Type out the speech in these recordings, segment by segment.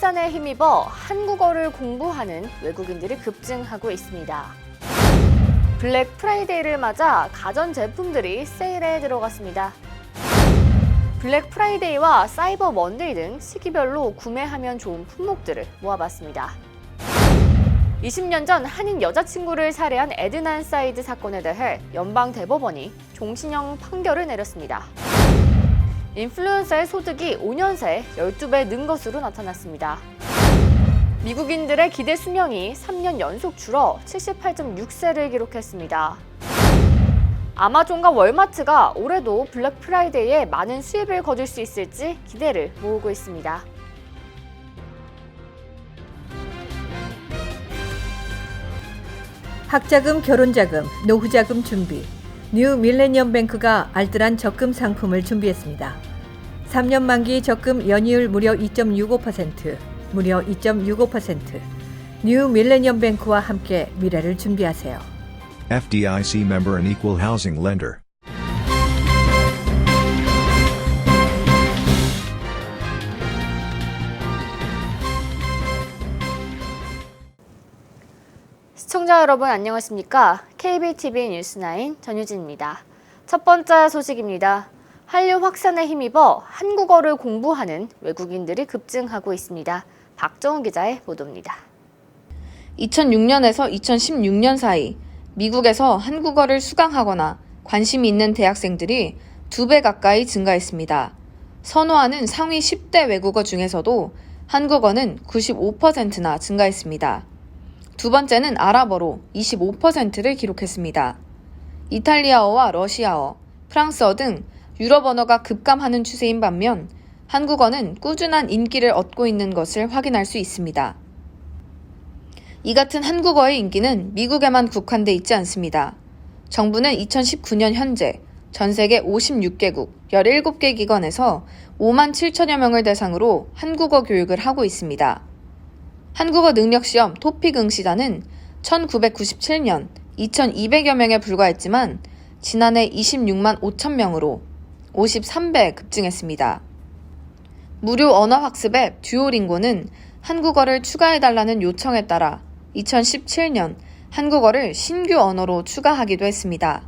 확산에 힘입어 한국어를 공부하는 외국인들이 급증하고 있습니다. 블랙 프라이데이를 맞아 가전제품들이 세일에 들어갔습니다. 블랙 프라이데이와 사이버 먼데이 등 시기별로 구매하면 좋은 품목들을 모아봤습니다. 20년 전 한인 여자친구를 살해한 에드난 사이드 사건에 대해 연방대법원이 종신형 판결을 내렸습니다. 인플루언서의 소득이 5년 새 12배 는 것으로 나타났습니다. 미국인들의 기대 수명이 3년 연속 줄어 78.6세를 기록했습니다. 아마존과 월마트가 올해도 블랙 프라이데이에 많은 수입을 거둘 수 있을지 기대를 모으고 있습니다. 학자금, 결혼자금, 노후자금 준비. 뉴 밀레니엄 뱅크가 알뜰한 적금 상품을 준비했습니다. 3년 만기 적금 연이율 무려 2.65%, 무려 2.65%. 뉴 밀레니엄 뱅크와 함께 미래를 준비하세요. FDIC member and equal housing lender. 시청자 여러분 안녕하십니까? KBTV 뉴스9 전유진입니다. 첫 번째 소식입니다. 한류 확산에 힘입어 한국어를 공부하는 외국인들이 급증하고 있습니다. 박정훈 기자의 보도입니다. 2006년에서 2016년 사이 미국에서 한국어를 수강하거나 관심이 있는 대학생들이 2배 가까이 증가했습니다. 선호하는 상위 10대 외국어 중에서도 한국어는 95%나 증가했습니다. 두 번째는 아랍어로 25%를 기록했습니다. 이탈리아어와 러시아어, 프랑스어 등 유럽 언어가 급감하는 추세인 반면 한국어는 꾸준한 인기를 얻고 있는 것을 확인할 수 있습니다. 이 같은 한국어의 인기는 미국에만 국한돼 있지 않습니다. 정부는 2019년 현재 전 세계 56개국 17개 기관에서 5만 7천여 명을 대상으로 한국어 교육을 하고 있습니다. 한국어 능력시험 토픽 응시자는 1997년 2200여 명에 불과했지만 지난해 26만 5천 명으로 53배 급증했습니다. 무료 언어학습 앱 듀오링고는 한국어를 추가해달라는 요청에 따라 2017년 한국어를 신규 언어로 추가하기도 했습니다.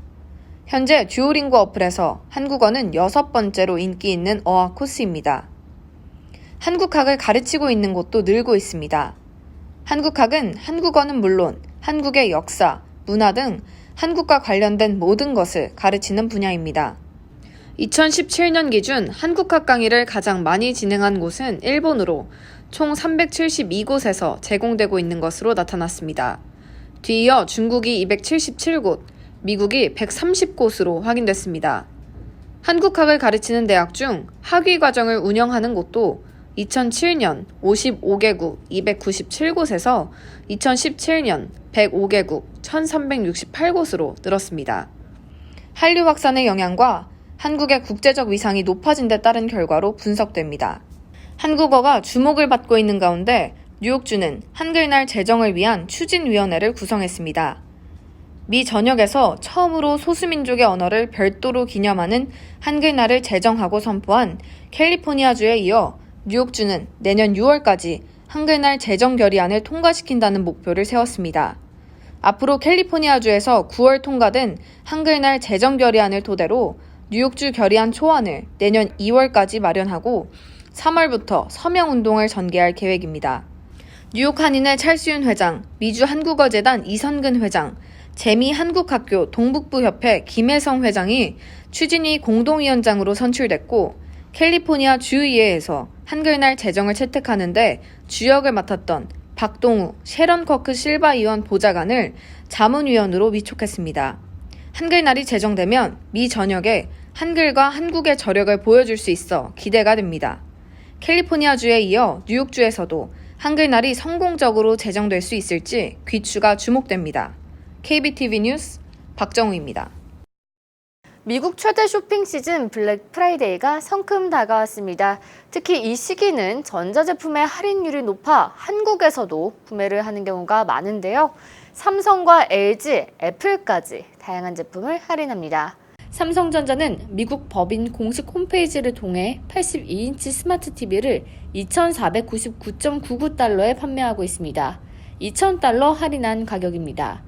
현재 듀오링고 어플에서 한국어는 6번째로 인기 있는 어학 코스입니다. 한국학을 가르치고 있는 곳도 늘고 있습니다. 한국학은 한국어는 물론 한국의 역사, 문화 등 한국과 관련된 모든 것을 가르치는 분야입니다. 2017년 기준 한국학 강의를 가장 많이 진행한 곳은 일본으로 총 372곳에서 제공되고 있는 것으로 나타났습니다. 뒤이어 중국이 277곳, 미국이 130곳으로 확인됐습니다. 한국학을 가르치는 대학 중 학위 과정을 운영하는 곳도 2007년 55개국 297곳에서 2017년 105개국 1368곳으로 늘었습니다. 한류 확산의 영향과 한국의 국제적 위상이 높아진 데 따른 결과로 분석됩니다. 한국어가 주목을 받고 있는 가운데 뉴욕주는 한글날 제정을 위한 추진위원회를 구성했습니다. 미 전역에서 처음으로 소수민족의 언어를 별도로 기념하는 한글날을 제정하고 선포한 캘리포니아주에 이어 뉴욕주는 내년 6월까지 한글날 제정 결의안을 통과시킨다는 목표를 세웠습니다. 앞으로 캘리포니아주에서 9월 통과된 한글날 제정 결의안을 토대로 뉴욕주 결의안 초안을 내년 2월까지 마련하고 3월부터 서명운동을 전개할 계획입니다. 뉴욕 한인의 찰수윤 회장, 미주 한국어재단 이선근 회장, 재미 한국학교 동북부협회 김혜성 회장이 추진위 공동위원장으로 선출됐고 캘리포니아 주의회에서 한글날 제정을 채택하는데 주역을 맡았던 박동우, 셰런 커크 실바 의원 보좌관을 자문위원으로 위촉했습니다. 한글날이 제정되면 미 전역에 한글과 한국의 저력을 보여줄 수 있어 기대가 됩니다. 캘리포니아주에 이어 뉴욕주에서도 한글날이 성공적으로 제정될 수 있을지 귀추가 주목됩니다. KBTV 뉴스 박정우입니다. 미국 최대 쇼핑 시즌 블랙 프라이데이가 성큼 다가왔습니다. 특히 이 시기는 전자제품의 할인율이 높아 한국에서도 구매를 하는 경우가 많은데요. 삼성과 LG, 애플까지 다양한 제품을 할인합니다. 삼성전자는 미국 법인 공식 홈페이지를 통해 82인치 스마트 TV를 2,499.99달러에 판매하고 있습니다. 2,000달러 할인한 가격입니다.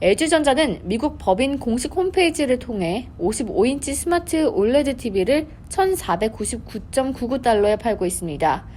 LG전자는 미국 법인 공식 홈페이지를 통해 55인치 스마트 올레드 TV를 1,499.99달러에 팔고 있습니다.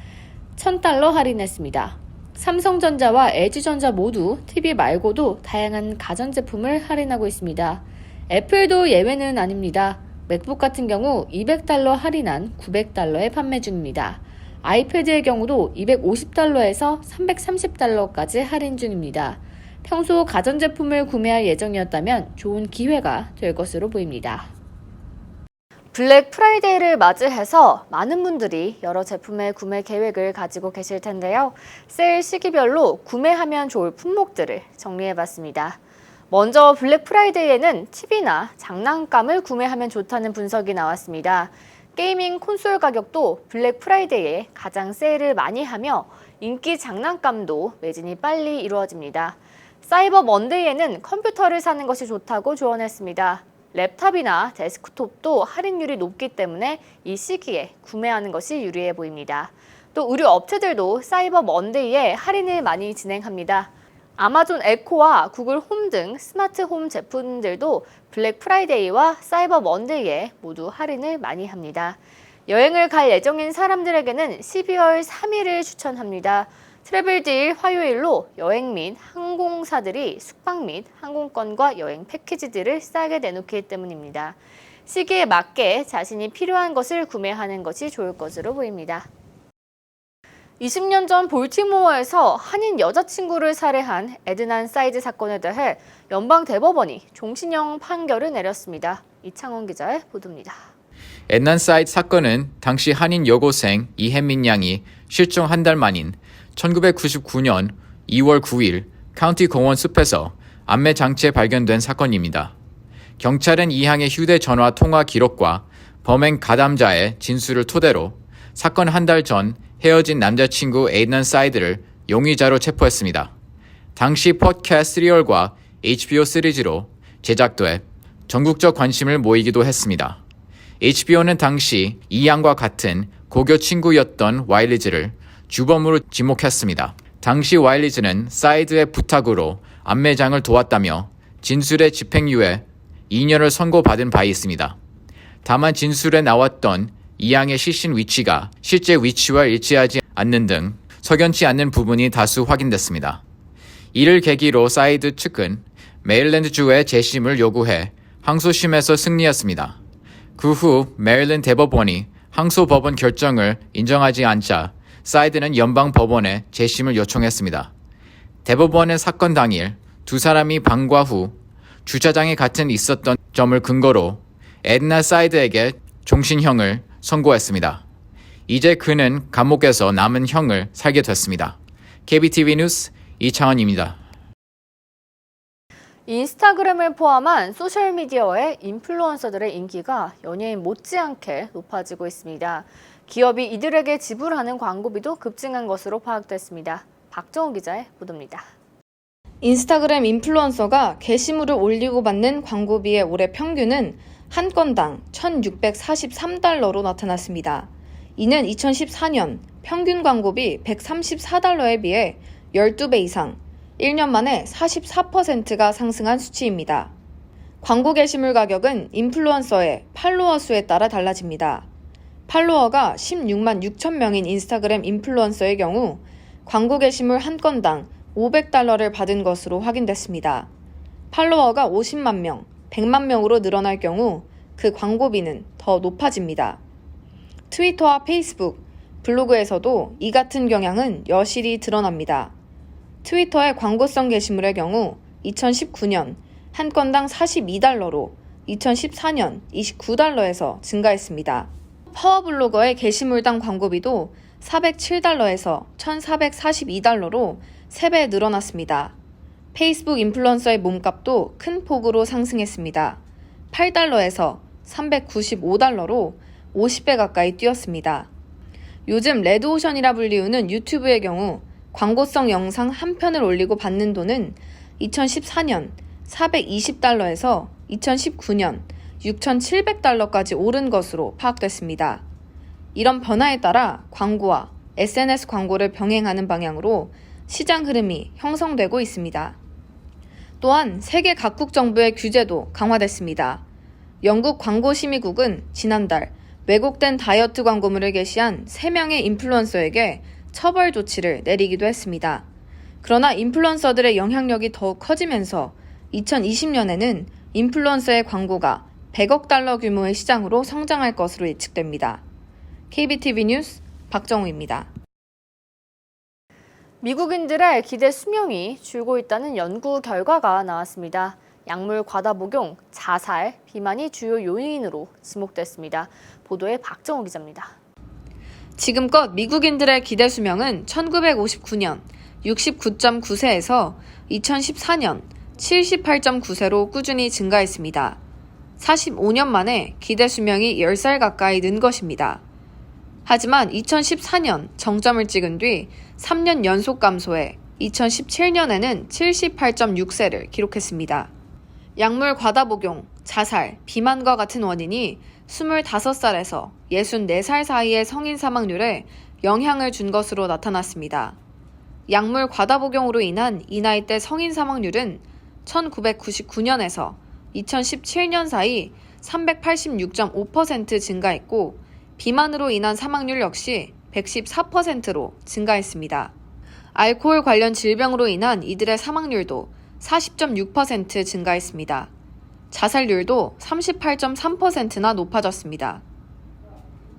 1,000달러 할인했습니다. 삼성전자와 LG전자 모두 TV 말고도 다양한 가전제품을 할인하고 있습니다. 애플도 예외는 아닙니다. 맥북 같은 경우 200달러 할인한 900달러에 판매 중입니다. 아이패드의 경우도 250달러에서 330달러까지 할인 중입니다. 평소 가전제품을 구매할 예정이었다면 좋은 기회가 될 것으로 보입니다. 블랙 프라이데이를 맞이해서 많은 분들이 여러 제품의 구매 계획을 가지고 계실 텐데요. 세일 시기별로 구매하면 좋을 품목들을 정리해봤습니다. 먼저 블랙 프라이데이에는 TV나 장난감을 구매하면 좋다는 분석이 나왔습니다. 게이밍 콘솔 가격도 블랙 프라이데이에 가장 세일을 많이 하며 인기 장난감도 매진이 빨리 이루어집니다. 사이버 먼데이에는 컴퓨터를 사는 것이 좋다고 조언했습니다. 랩탑이나 데스크톱도 할인율이 높기 때문에 이 시기에 구매하는 것이 유리해 보입니다. 또 의류 업체들도 사이버 먼데이에 할인을 많이 진행합니다. 아마존 에코와 구글 홈 등 스마트 홈 제품들도 블랙 프라이데이와 사이버 먼데이에 모두 할인을 많이 합니다. 여행을 갈 예정인 사람들에게는 12월 3일을 추천합니다. 트래블딜 화요일로 여행 및 항공사들이 숙박 및 항공권과 여행 패키지들을 싸게 내놓기 때문입니다. 시기에 맞게 자신이 필요한 것을 구매하는 것이 좋을 것으로 보입니다. 20년 전 볼티모어에서 한인 여자친구를 살해한 에드난 사이드 사건에 대해 연방대법원이 종신형 판결을 내렸습니다. 이창원 기자의 보도입니다. 에드난 사이드 사건은 당시 한인 여고생 이혜민 양이 실종 한 달 만인 1999년 2월 9일 카운티 공원 숲에서 안매 장치에 발견된 사건입니다. 경찰은 이 양의 휴대전화 통화 기록과 범행 가담자의 진술을 토대로 사건 한 달 전 헤어진 남자친구 에드난 사이드를 용의자로 체포했습니다. 당시 팟캐스트 시리얼과 HBO 시리즈로 제작돼 전국적 관심을 모이기도 했습니다. HBO는 당시 이 양과 같은 고교 친구였던 와일리즈를 주범으로 지목했습니다. 당시 와일리즈는 사이드의 부탁으로 안매장을 도왔다며 진술의 집행유예 2년을 선고받은 바 있습니다. 다만 진술에 나왔던 이 양의 시신 위치가 실제 위치와 일치하지 않는 등 석연치 않는 부분이 다수 확인됐습니다. 이를 계기로 사이드 측은 메릴랜드주의 재심을 요구해 항소심에서 승리했습니다. 그 후 메릴랜드 대법원이 항소법원 결정을 인정하지 않자 사이드는 연방법원에 재심을 요청했습니다. 대법원은 사건 당일 두 사람이 방과 후 주차장에 같이 있었던 점을 근거로 에드나 사이드에게 종신형을 선고했습니다. 이제 그는 감옥에서 남은 형을 살게 됐습니다. KBTV 뉴스 이창원입니다. 인스타그램을 포함한 소셜미디어의 인플루언서들의 인기가 연예인 못지않게 높아지고 있습니다. 기업이 이들에게 지불하는 광고비도 급증한 것으로 파악됐습니다. 박정우 기자의 보도입니다. 인스타그램 인플루언서가 게시물을 올리고 받는 광고비의 올해 평균은 한 건당 1,643달러로 나타났습니다. 이는 2014년 평균 광고비 134달러에 비해 12배 이상, 1년 만에 44%가 상승한 수치입니다. 광고 게시물 가격은 인플루언서의 팔로워 수에 따라 달라집니다. 팔로워가 16만 6천 명인 인스타그램 인플루언서의 경우 광고 게시물 한 건당 500달러를 받은 것으로 확인됐습니다. 팔로워가 50만 명, 100만 명으로 늘어날 경우 그 광고비는 더 높아집니다. 트위터와 페이스북, 블로그에서도 이 같은 경향은 여실히 드러납니다. 트위터의 광고성 게시물의 경우 2019년 한 건당 42달러로 2014년 29달러에서 증가했습니다. 파워블로거의 게시물당 광고비도 407달러에서 1,442달러로 3배 늘어났습니다. 페이스북 인플루언서의 몸값도 큰 폭으로 상승했습니다. 8달러에서 395달러로 50배 가까이 뛰었습니다. 요즘 레드오션이라 불리우는 유튜브의 경우 광고성 영상 한 편을 올리고 받는 돈은 2014년 420달러에서 2019년 6,700달러까지 오른 것으로 파악됐습니다. 이런 변화에 따라 광고와 SNS 광고를 병행하는 방향으로 시장 흐름이 형성되고 있습니다. 또한 세계 각국 정부의 규제도 강화됐습니다. 영국 광고심의국은 지난달 왜곡된 다이어트 광고물을 게시한 3명의 인플루언서에게 처벌 조치를 내리기도 했습니다. 그러나 인플루언서들의 영향력이 더욱 커지면서 2020년에는 인플루언서의 광고가 100억 달러 규모의 시장으로 성장할 것으로 예측됩니다. KBTV 뉴스 박정우입니다. 미국인들의 기대 수명이 줄고 있다는 연구 결과가 나왔습니다. 약물 과다 복용, 자살, 비만이 주요 요인으로 지목됐습니다. 보도에 박정우 기자입니다. 지금껏 미국인들의 기대 수명은 1959년 69.9세에서 2014년 78.9세로 꾸준히 증가했습니다. 45년 만에 기대 수명이 10살 가까이 는 것입니다. 하지만 2014년 정점을 찍은 뒤 3년 연속 감소해 2017년에는 78.6세를 기록했습니다. 약물 과다 복용, 자살, 비만과 같은 원인이 25살에서 64살 사이의 성인 사망률에 영향을 준 것으로 나타났습니다. 약물 과다 복용으로 인한 이 나이대 성인 사망률은 1999년에서 2017년 사이 386.5% 증가했고 비만으로 인한 사망률 역시 114%로 증가했습니다. 알코올 관련 질병으로 인한 이들의 사망률도 40.6% 증가했습니다. 자살률도 38.3%나 높아졌습니다.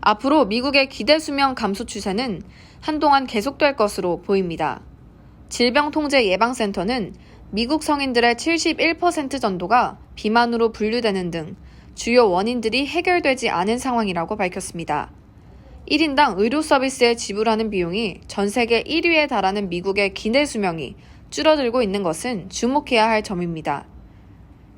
앞으로 미국의 기대 수명 감소 추세는 한동안 계속될 것으로 보입니다. 질병통제예방센터는 미국 성인들의 71% 정도가 비만으로 분류되는 등 주요 원인들이 해결되지 않은 상황이라고 밝혔습니다. 1인당 의료 서비스에 지불하는 비용이 전 세계 1위에 달하는 미국의 기대 수명이 줄어들고 있는 것은 주목해야 할 점입니다.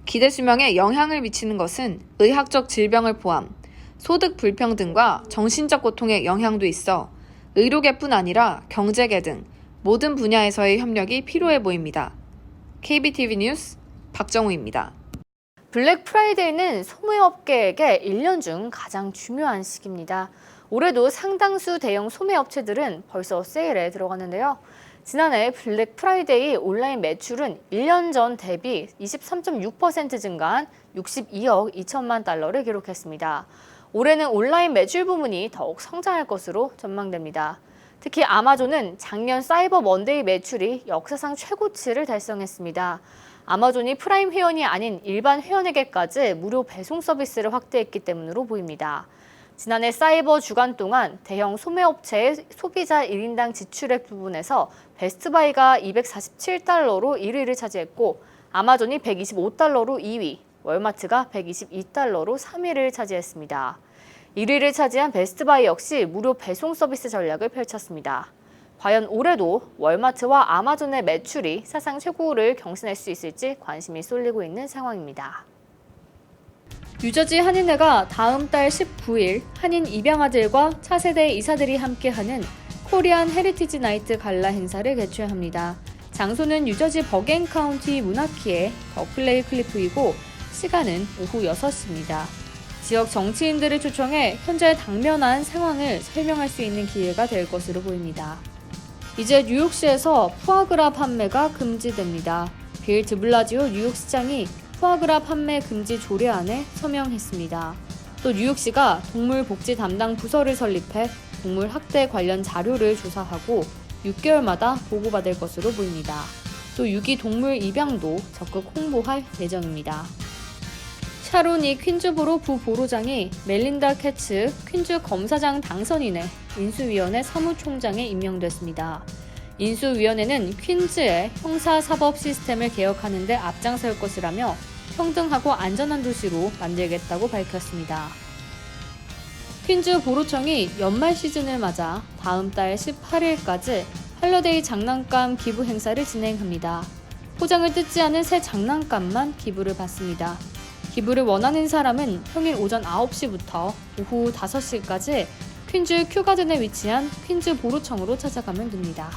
기대 수명에 영향을 미치는 것은 의학적 질병을 포함 소득 불평등과 정신적 고통의 영향도 있어 의료계뿐 아니라 경제계 등 모든 분야에서의 협력이 필요해 보입니다. KBTV 뉴스 박정우입니다. 블랙 프라이데이는 소매업계에게 1년 중 가장 중요한 시기입니다. 올해도 상당수 대형 소매업체들은 벌써 세일에 들어갔는데요. 지난해 블랙 프라이데이 온라인 매출은 1년 전 대비 23.6% 증가한 62억 2천만 달러를 기록했습니다. 올해는 온라인 매출 부문이 더욱 성장할 것으로 전망됩니다. 특히 아마존은 작년 사이버 먼데이 매출이 역사상 최고치를 달성했습니다. 아마존이 프라임 회원이 아닌 일반 회원에게까지 무료 배송 서비스를 확대했기 때문으로 보입니다. 지난해 사이버 주간 동안 대형 소매업체의 소비자 1인당 지출액 부분에서 베스트바이가 247달러로 1위를 차지했고 아마존이 125달러로 2위, 월마트가 122달러로 3위를 차지했습니다. 1위를 차지한 베스트바이 역시 무료 배송 서비스 전략을 펼쳤습니다. 과연 올해도 월마트와 아마존의 매출이 사상 최고를 경신할 수 있을지 관심이 쏠리고 있는 상황입니다. 뉴저지 한인회가 다음 달 19일 한인 입양아들과 차세대 이사들이 함께하는 코리안 헤리티지 나이트 갈라 행사를 개최합니다. 장소는 뉴저지 버겐 카운티 문화키의 더플레이 클리프이고 시간은 오후 6시입니다. 지역 정치인들을 초청해 현재 당면한 상황을 설명할 수 있는 기회가 될 것으로 보입니다. 이제 뉴욕시에서 푸아그라 판매가 금지됩니다. 빌 드블라지오 뉴욕시장이 푸아그라 판매 금지 조례안에 서명했습니다. 또 뉴욕시가 동물복지 담당 부서를 설립해 동물 학대 관련 자료를 조사하고 6개월마다 보고받을 것으로 보입니다. 또 유기 동물 입양도 적극 홍보할 예정입니다. 샤로니 퀸즈보로 부보로장이 멜린다 캐츠 퀸즈 검사장 당선인의 인수위원회 사무총장에 임명됐습니다. 인수위원회는 퀸즈의 형사사법 시스템을 개혁하는 데 앞장설 것이라며 평등하고 안전한 도시로 만들겠다고 밝혔습니다. 퀸즈 보로청이 연말 시즌을 맞아 다음 달 18일까지 할러데이 장난감 기부 행사를 진행합니다. 포장을 뜯지 않은 새 장난감만 기부를 받습니다. 기부를 원하는 사람은 평일 오전 9시부터 오후 5시까지 퀸즈 큐가든에 위치한 퀸즈 보로청으로 찾아가면 됩니다.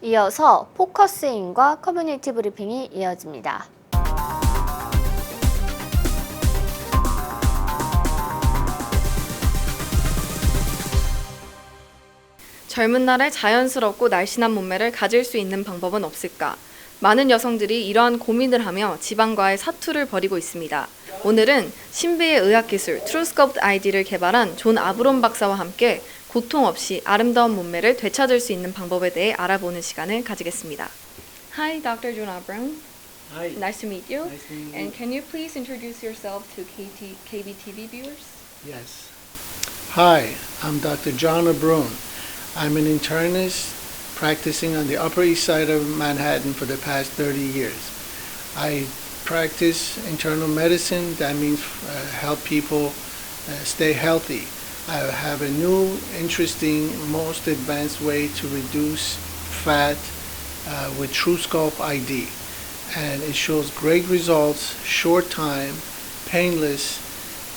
이어서 포커스인과 커뮤니티 브리핑이 이어집니다. 젊은 날에 자연스럽고 날씬한 몸매를 가질 수 있는 방법은 없을까? 많은 여성들이 이러한 고민을 하며 지방과의 사투를 벌이고 있습니다. 오늘은 신비의 의학기술 트루스culpt ID를 개발한 존 아브론 박사와 함께 고통 없이 아름다운 몸매를 되찾을 수 있는 방법에 대해 알아보는 시간을 가지겠습니다. Hi, Dr. John Abram. Hi. Nice to meet you. Nice to meet you. And can you please introduce yourself to KBTV viewers? Yes. Hi, I'm Dr. John Abrone. I'm an internist practicing on the Upper East Side of Manhattan for the past 30 years. I practice internal medicine. That means help people stay healthy. I have a new, interesting, most advanced way to reduce fat with TrueSculpt ID. And it shows great results, short time, painless,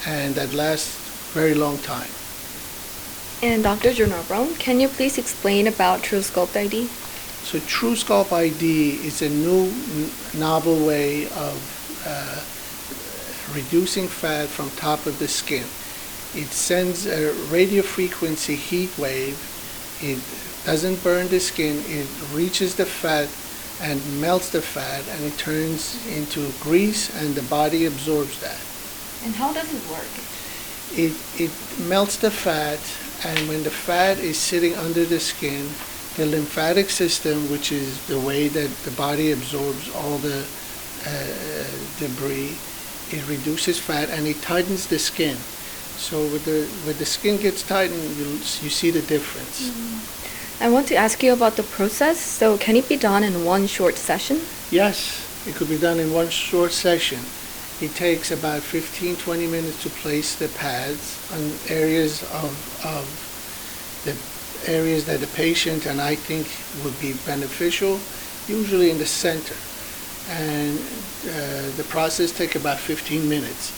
and that lasts very long time. And Dr. John Abram, can you please explain about TrueSculpt ID? So TrueSculpt ID is a new, novel way of reducing fat from top of the skin. It sends a radio frequency heat wave. It doesn't burn the skin. It reaches the fat and melts the fat, and it turns into grease, and the body absorbs that. And how does it work? It melts the fat, and when the fat is sitting under the skin, the lymphatic system, which is the way that the body absorbs all the debris, it reduces fat and it tightens the skin. So when the skin gets tightened, you see the difference. I want to ask you about the process. So can it be done in one short session? Yes, it could be done in one short session. It takes about 15-20 minutes to place the pads on areas of the areas that the patient and I think would be beneficial, usually in the center. And the process takes about 15 minutes.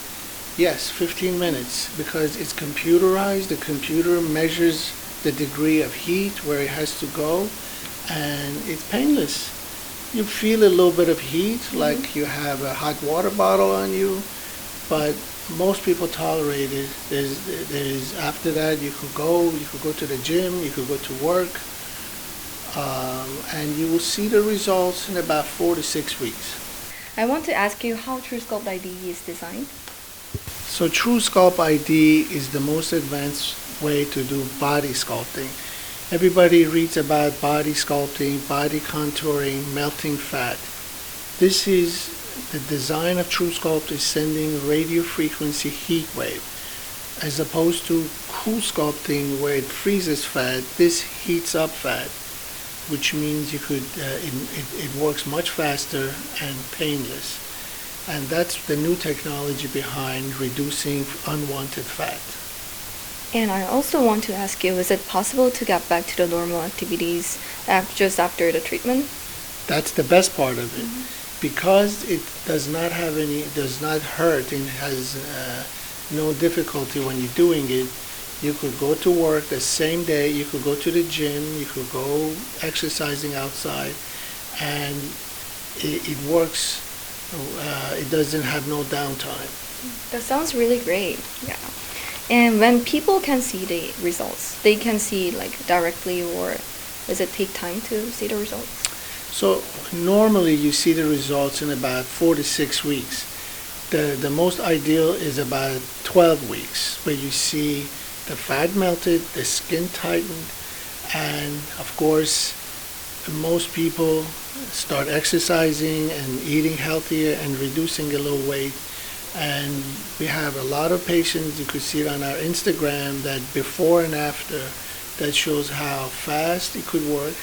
Yes, 15 minutes, because it's computerized. The computer measures the degree of heat, where it has to go, and it's painless. You feel a little bit of heat, like you have a hot water bottle on you, but most people tolerate it. There's after that you could go to the gym, you could go to work, and you will see the results in about 4 to 6 weeks. I want to ask you how TrueSculpt ID is designed. So TrueSculpt ID is the most advanced way to do body sculpting. Everybody reads about body sculpting, body contouring, melting fat. This is the design of TrueSculpt is sending radio frequency heat wave. As opposed to cool sculpting where it freezes fat, this heats up fat, which means you could it works much faster and painless. And that's the new technology behind reducing unwanted fat. And I also want to ask you, is it possible to get back to the normal activities just after the treatment? That's the best part of it. Because it does not hurt and has no difficulty when you're doing it, you could go to work the same day, you could go to the gym, you could go exercising outside, and it works. It doesn't have no downtime. That sounds really great. Yeah. And when people can see the results, they can see like directly, or does it take time to see the results? So normally you see the results in about 4 to 6 weeks. The most ideal is about 12 weeks, where you see the fat melted, the skin tightened, and of course most people start exercising and eating healthier and reducing a little weight. And we have a lot of patients, you could see it on our Instagram, that before and after, that shows how fast it could work.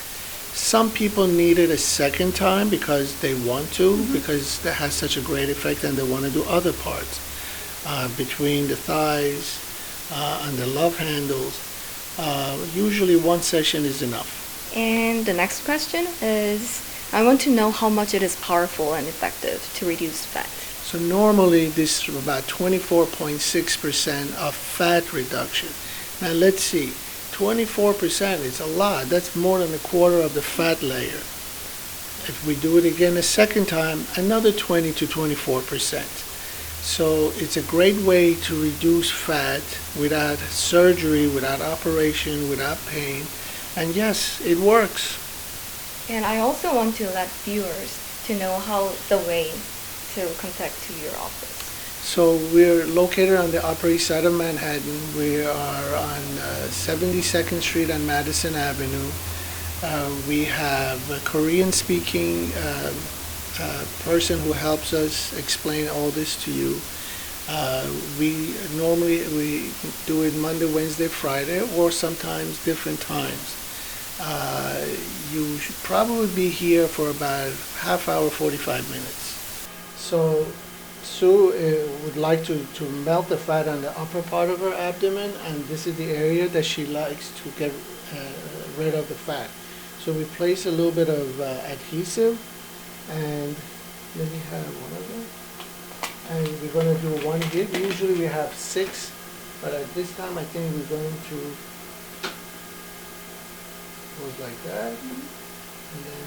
Some people need it a second time because they want to, because that has such a great effect, and they want to do other parts between the thighs and the love handles. Usually one session is enough. And the next question is, I want to know how much it is powerful and effective to reduce fat. So normally this is about 24.6% of fat reduction. Now let's see, 24% is a lot. That's more than a quarter of the fat layer. If we do it again a second time, another 20 to 24%. So it's a great way to reduce fat without surgery, without operation, without pain. And yes, it works. And I also want to let viewers to know how the way to contact to your office. So we're located on the Upper East Side of Manhattan. We are on 72nd Street and Madison Avenue. We have a Korean-speaking person who helps us explain all this to you. We do it Monday, Wednesday, Friday, or sometimes different times. You should probably be here for about half hour, 45 minutes. So Sue would like to melt the fat on the upper part of her abdomen, and this is the area that she likes to get rid of the fat. So we place a little bit of adhesive, and let me have one of them. And we're going to do one hit. Usually we have 6, but at this time I think we're going to goes like that, and then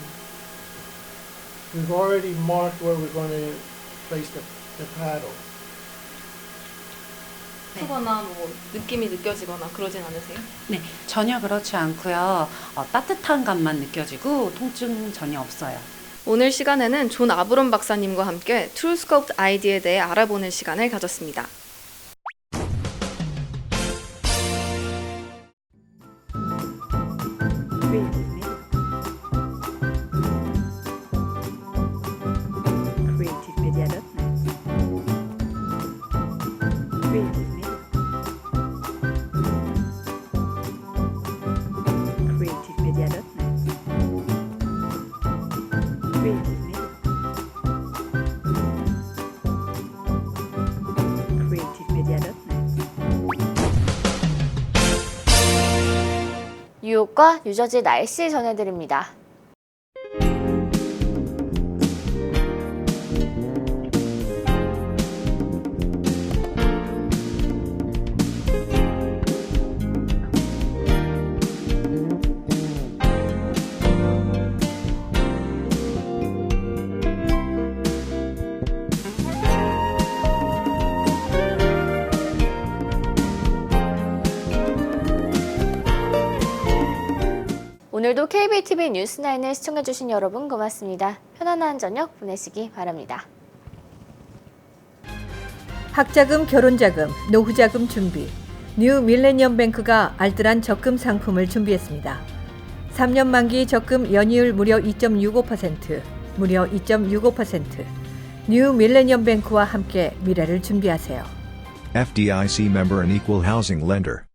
we've already marked where we're going to place the paddle. 쓰거나 뭐 느낌이 느껴지거나 그러진 않으세요? 네, 전혀 그렇지 않고요. 따뜻한 감만 느껴지고 통증 전혀 없어요. 오늘 시간에는 존 아브론 박사님과 함께 트루스코프 아이디에 대해 알아보는 시간을 가졌습니다. 뉴욕과 뉴저지 날씨 전해드립니다. 오늘도 KBTV 뉴스9을 시청해주신 여러분 고맙습니다. 편안한 저녁 보내시기 바랍니다. 학자금, 결혼자금, 노후자금 준비. 뉴 밀레니엄 뱅크가 알뜰한 적금 상품을 준비했습니다. 3년 만기 적금 연이율 무려 2.65%, 무려 2.65%. 뉴 밀레니엄 뱅크와 함께 미래를 준비하세요. FDIC member and equal housing lender.